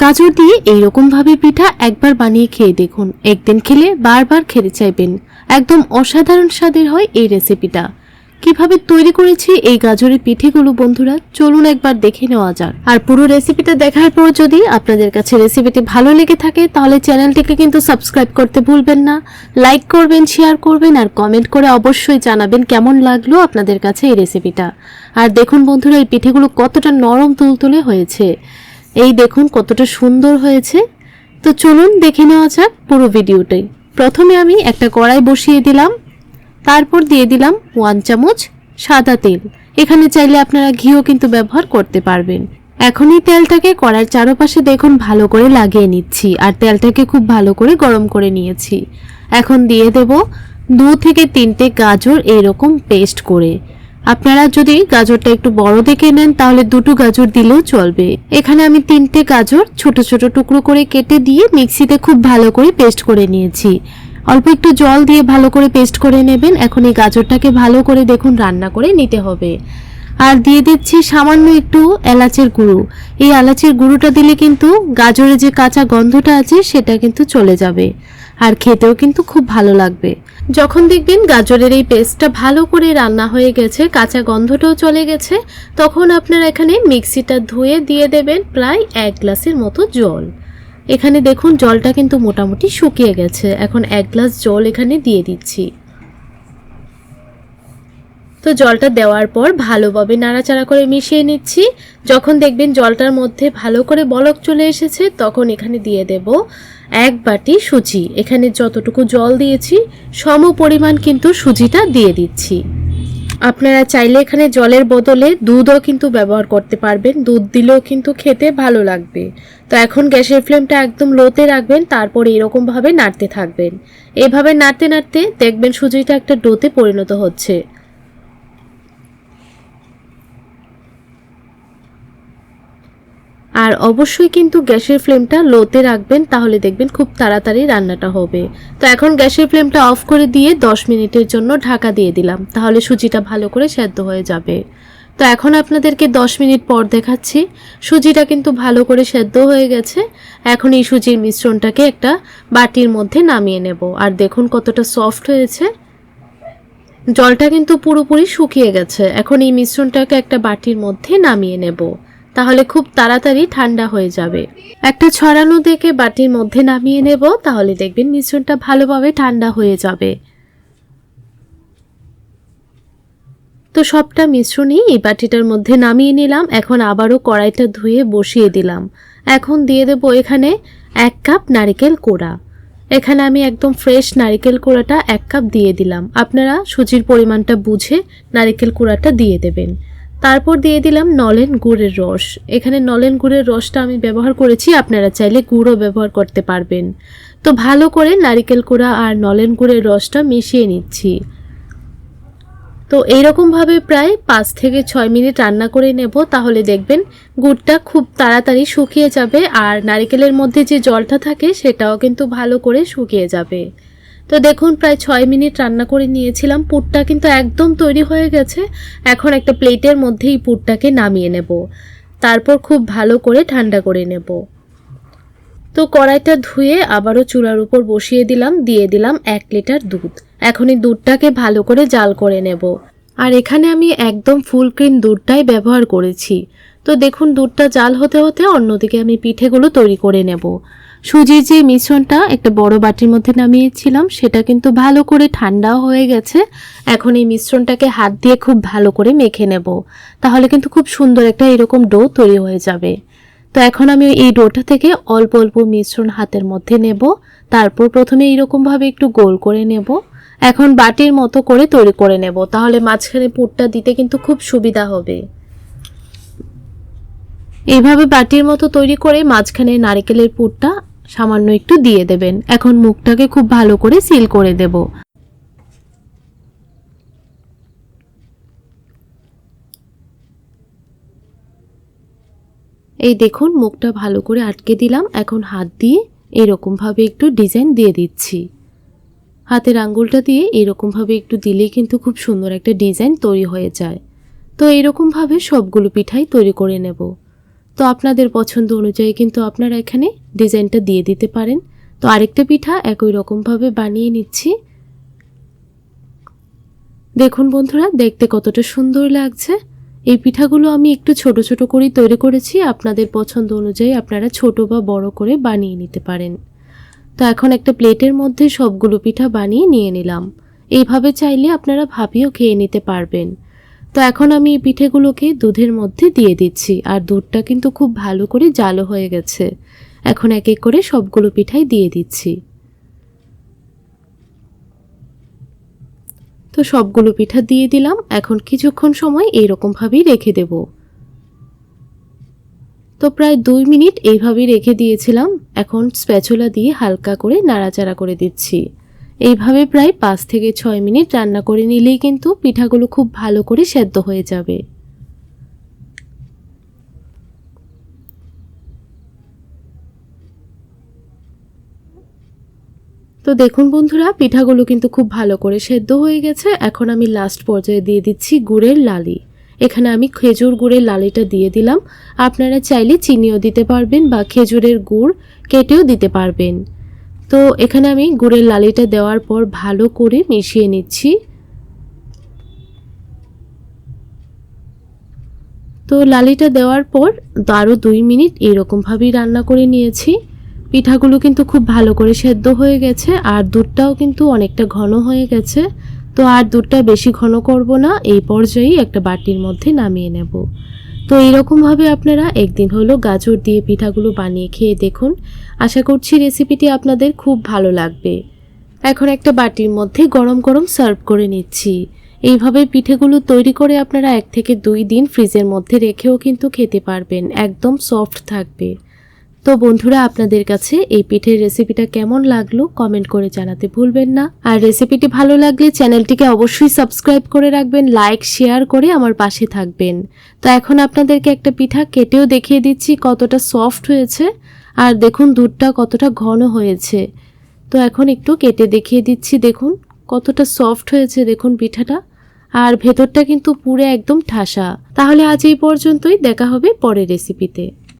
গাজর দিয়ে এইরকম ভাবে পিঠা একবার বানিয়ে খেয়ে দেখুন, একদিন খেলে বারবার খেতে চাইবেন। একদম অসাধারণ স্বাদের হয় এই রেসিপিটা। কিভাবে তৈরি করেছি এই গাজরের পিঠেগুলো বন্ধুরা, চলুন একবার দেখে নেওয়া যাক। আর পুরো রেসিপিটা দেখার পর যদি আপনাদের কাছে রেসিপিটি ভালো লেগে থাকে তাহলে চ্যানেলটিকে কিন্তু সাবস্ক্রাইব করতে ভুলবেন না। লাইক করবেন, শেয়ার করবেন আর কমেন্ট করে অবশ্যই জানাবেন কেমন লাগলো আপনাদের কাছে এই রেসিপিটা। আর দেখুন বন্ধুরা, এই পিঠেগুলো কতটা নরম তুলতুলে হয়েছে, এই দেখুন কতটা সুন্দর হয়েছে। তো চলুন দেখে নেওয়া যাক পুরো ভিডিওটাই। প্রথমে আমি একটা কড়াই বসিয়ে দিলাম, তারপর দিয়ে দিলাম 1 চামচ সাদা তেল। এখানে চাইলে আপনারা ঘিও কিন্তু ব্যবহার করতে পারবেন। এখন এই তেলটাকে কড়াইয়ের চারপাশে দেখুন ভালো করে লাগিয়ে নিচ্ছি আর তেলটাকে খুব ভালো করে গরম করে নিয়েছি। এখন দিয়ে দেব 2 থেকে 3টে গাজর এইরকম পেস্ট করে। আপনারা যদি গাজরটা একটু বড় দেখে নেন তাহলে 2টো গাজর দিলেও চলবে। এখানে আমি 3টে গাজর ছোট ছোট টুকরো করে কেটে দিয়ে মিক্সিতে খুব ভালো করে পেস্ট করে নিয়েছি। অল্প একটু জল দিয়ে ভালো করে পেস্ট করে নেবেন। এখন এই গাজরটাকে ভালো করে দেখুন রান্না করে নিতে হবে। আর দিয়ে দিচ্ছি সামান্য একটু এলাচের গুঁড়ো। এই এলাচের গুঁড়োটা দিলে কিন্তু গাজরের যে কাঁচা গন্ধটা আছে সেটা কিন্তু চলে যাবে আর খেতেও কিন্তু খুব ভালো লাগবে। যখন দেখবেন গাজরের এই পেস্টটা ভালো করে রান্না হয়ে গেছে, কাঁচা গন্ধটাও চলে গেছে, তখন আপনারা এখানে মিক্সিটা ধুয়ে দিয়ে দেবেন প্রায় 1 গ্লাসের মতো জল। এখানে দেখুন জলটা কিন্তু মোটামুটি শুকিয়ে গেছে। এখন 1 গ্লাস জল এখানে দিয়ে দিচ্ছি। তো জলটা দেওয়ার পর ভালোভাবে নাড়াচাড়া করে মিশিয়ে নিচ্ছি। যখন দেখবেন জলটার মধ্যে ভালো করে বলক চলে এসেছে তখন এখানে দিয়ে দেব 1 বাটি সুজি। এখানে যতটুকু জল দিয়েছি সম পরিমাণ কিন্তু সুজিটা দিয়ে দিচ্ছি। আপনারা চাইলে এখানে জলের বদলে দুধও কিন্তু ব্যবহার করতে পারবেন, দুধ দিলেও কিন্তু খেতে ভালো লাগবে। তো এখন গ্যাসের ফ্লেমটা একদম লোতে রাখবেন, তারপর এরকমভাবে নাড়তে থাকবেন। এভাবে নাড়তে নাড়তে দেখবেন সুজিটা একটা ডোতে পরিণত হচ্ছে। আর অবশ্যই কিন্তু গ্যাসের ফ্লেমটা লোতে রাখবেন, তাহলে দেখবেন খুব তাড়াতাড়ি রান্নাটা হবে। তো এখন গ্যাসের ফ্লেমটা অফ করে দিয়ে 10 মিনিটের জন্য ঢাকা দিয়ে দিলাম, তাহলে সুজিটা ভালো করে সেদ্ধ হয়ে যাবে। তো এখন আপনাদেরকে 10 মিনিট পর দেখাচ্ছি। সুজিটা কিন্তু ভালো করে সেদ্ধ হয়ে গেছে। এখন এই সুজির মিশ্রণটাকে একটা বাটির মধ্যে নামিয়ে নেব। আর দেখুন কতটা সফট হয়েছে, জলটা কিন্তু পুরোপুরি শুকিয়ে গেছে। এখন এই মিশ্রণটাকে একটা বাটির মধ্যে নামিয়ে নেব, তাহলে খুব তাড়াতাড়ি ঠান্ডা হয়ে যাবে। একটা ছড়ানো দেখে বাটির মধ্যে নামিয়ে নেব, তাহলে দেখবেন মিশ্রণটা ভালোভাবে ঠান্ডা হয়ে যাবে। তো সবটা মিশ্রণই এই বাটিটার মধ্যে নামিয়ে নিলাম। এখন আবারও কড়াইটা ধুয়ে বসিয়ে দিলাম। এখন দিয়ে দেব এখানে 1 কাপ নারকেল কোড়া। এখানে আমি একদম ফ্রেশ নারকেল কোড়াটা 1 কাপ দিয়ে দিলাম। আপনারা সুজির পরিমাণটা বুঝে নারকেল কোড়াটা দিয়ে দেবেন। তারপর দিয়ে দিলাম নলেন গুড়ের রস। এখানে নলেন গুড়ের রসটা আমি ব্যবহার করেছি, আপনারা চাইলে গুড়ও ব্যবহার করতে পারবেন। তো ভালো করে নারকেল কোড়া আর নলেন গুড়ের রসটা মিশিয়ে নিচ্ছি। তো এইরকমভাবে প্রায় 5 থেকে 6 মিনিট রান্না করে নেব, তাহলে দেখবেন গুড়টা খুব তাড়াতাড়ি শুকিয়ে যাবে আর নারকেলের মধ্যে যে জলটা থাকে সেটাও কিন্তু ভালো করে শুকিয়ে যাবে। তো দেখুন প্রায় 6 মিনিট রান্না করে নিয়েছিলাম, পুরটা কিন্তু একদম তৈরি হয়ে গেছে। এখন একটা প্লেটের মধ্যে এই পুরটাকে নামিয়ে নেব, তারপর খুব ভালো করে ঠান্ডা করে নেব। তো কড়াইটা ধুয়ে আবারও চুলার উপর বসিয়ে দিলাম, দিয়ে দিলাম 1 লিটার দুধ। এখন এই দুধটাকে ভালো করে জাল করে নেব। আর এখানে আমি একদম ফুল ক্রিম দুধটাই ব্যবহার করেছি। তো দেখুন দুধটা জাল হতে হতে অন্যদিকে আমি পিঠেগুলো তৈরি করে নেব। সুজির যে মিশ্রণটা একটা বড় বাটির মধ্যে নামিয়েছিলাম সেটা কিন্তু ভালো করে ঠান্ডাও হয়ে গেছে। এখন এই মিশ্রণটাকে হাত দিয়ে খুব ভালো করে মেখে নেব, তাহলে কিন্তু খুব সুন্দর একটা এরকম ডো তৈরি হয়ে যাবে। তো এখন আমি এই ডোটা থেকে অল্প অল্প মিশ্রণ হাতের মধ্যে নেব, তারপর প্রথমে এইরকমভাবে একটু গোল করে নেব। এখন বাটির মতো করে তৈরি করে নেব, তাহলে মাঝখানে পুরটা দিতে কিন্তু খুব সুবিধা হবে। এইভাবে বাটির মতো তৈরি করে মাঝখানে নারকেলের পুরটা সামান্য একটু দিয়ে দেবেন। এখন মুখটাকে খুব ভালো করে সিল করে দেব। এই দেখুন মুখটা ভালো করে আটকে দিলাম। এখন হাত দিয়ে এরকমভাবে একটু ডিজাইন দিয়ে দিচ্ছি। হাতের আঙ্গুলটা দিয়ে এরকমভাবে একটু দিলেই কিন্তু খুব সুন্দর একটা ডিজাইন তৈরি হয়ে যায়। তো এরকমভাবে সবগুলো পিঠাই তৈরি করে নেব। তো আপনাদের পছন্দ অনুযায়ী কিন্তু আপনারা এখানে ডিজাইনটা দিয়ে দিতে পারেন। তো আরেকটা পিঠা একই রকমভাবে বানিয়ে নিচ্ছি। দেখুন বন্ধুরা, দেখতে কতটা সুন্দর লাগছে। এই পিঠাগুলো আমি একটু ছোট ছোট করে তৈরি করেছি, আপনাদের পছন্দ অনুযায়ী আপনারা ছোট বা বড় করে বানিয়ে নিতে পারেন। তো এখন একটা প্লেটের মধ্যে সবগুলো পিঠা বানিয়ে নিয়ে নিলাম। এইভাবে চাইলে আপনারা ভাপিও খেয়ে নিতে পারবেন। তো এখন আমি এই পিঠেগুলোকে দুধের মধ্যে দিয়ে দিচ্ছি, আর দুধটা কিন্তু খুব ভালো করে জালো হয়ে গেছে। এখন এক এক করে সবগুলো পিঠাই দিয়ে দিচ্ছি। তো সবগুলো পিঠা দিয়ে দিলাম। এখন কিছুক্ষণ সময় এইরকমভাবেই রেখে দেব। তো প্রায় 2 মিনিট এইভাবেই রেখে দিয়েছিলাম। এখন স্প্যাচুলা দিয়ে হালকা করে নাড়াচাড়া করে দিচ্ছি। এইভাবে প্রায় 5 থেকে 6 মিনিট রান্না করে নিলেই কিন্তু পিঠাগুলো খুব ভালো করে সেদ্ধ হয়ে যাবে। তো দেখুন বন্ধুরা, পিঠাগুলো কিন্তু খুব ভালো করে সেদ্ধ হয়ে গেছে। এখন আমি লাস্ট পর্যায়ে দিয়ে দিচ্ছি গুড়ের লালি। এখানে আমি খেজুর গুড়ের লালিটা দিয়ে দিলাম। আপনারা চাইলে চিনিও দিতে পারবেন বা খেজুরের গুড় কেটেও দিতে পারবেন। তো এখানে আমি গুড়ের লালিটা দেওয়ার পর ভালো করে মিশিয়ে নিচ্ছি। তো লালিটা দেওয়ার পর আরও 2 মিনিট এরকমভাবেই রান্না করে নিয়েছি। পিঠাগুলো কিন্তু খুব ভালো করে সেদ্ধ হয়ে গেছে, আর দুধটাও কিন্তু অনেকটা ঘন হয়ে গেছে। তো আর দুধটা বেশি ঘন করব না, এই পর্যায়েই একটা বাটির মধ্যে নামিয়ে নেব। তো এইরকমভাবে আপনারা একদিন হলো গাজর দিয়ে পিঠাগুলো বানিয়ে খেয়ে দেখুন। আশা করছি রেসিপিটি আপনাদের খুব ভালো লাগবে। এখন একটা বাটির মধ্যে গরম গরম সার্ভ করে নিচ্ছি। এইভাবে পিঠেগুলো তৈরি করে আপনারা 1 থেকে 2 দিন ফ্রিজের মধ্যে রেখেও কিন্তু খেতে পারবেন, একদম সফট থাকবে। তো বন্ধুরা, আপনাদের কাছে এই পিঠের রেসিপিটা কেমন লাগলো কমেন্ট করে জানাতে ভুলবেন না। আর রেসিপিটি ভালো লাগলে চ্যানেলটিকে অবশ্যই সাবস্ক্রাইব করে রাখবেন, লাইক শেয়ার করে আমার পাশে থাকবেন। তো এখন আপনাদেরকে একটা পিঠা কেটেও দেখিয়ে দিচ্ছি কতটা সফট হয়েছে, আর দেখুন দুধটা কতটা ঘন হয়েছে। তো এখন একটু কেটে দেখিয়ে দিচ্ছি, দেখুন কতটা সফট হয়েছে দেখুন পিঠাটা, আর ভেতরটা কিন্তু পুরো একদম ঠাসা। তাহলে আজ এই পর্যন্তই, দেখা হবে পরের রেসিপিতে।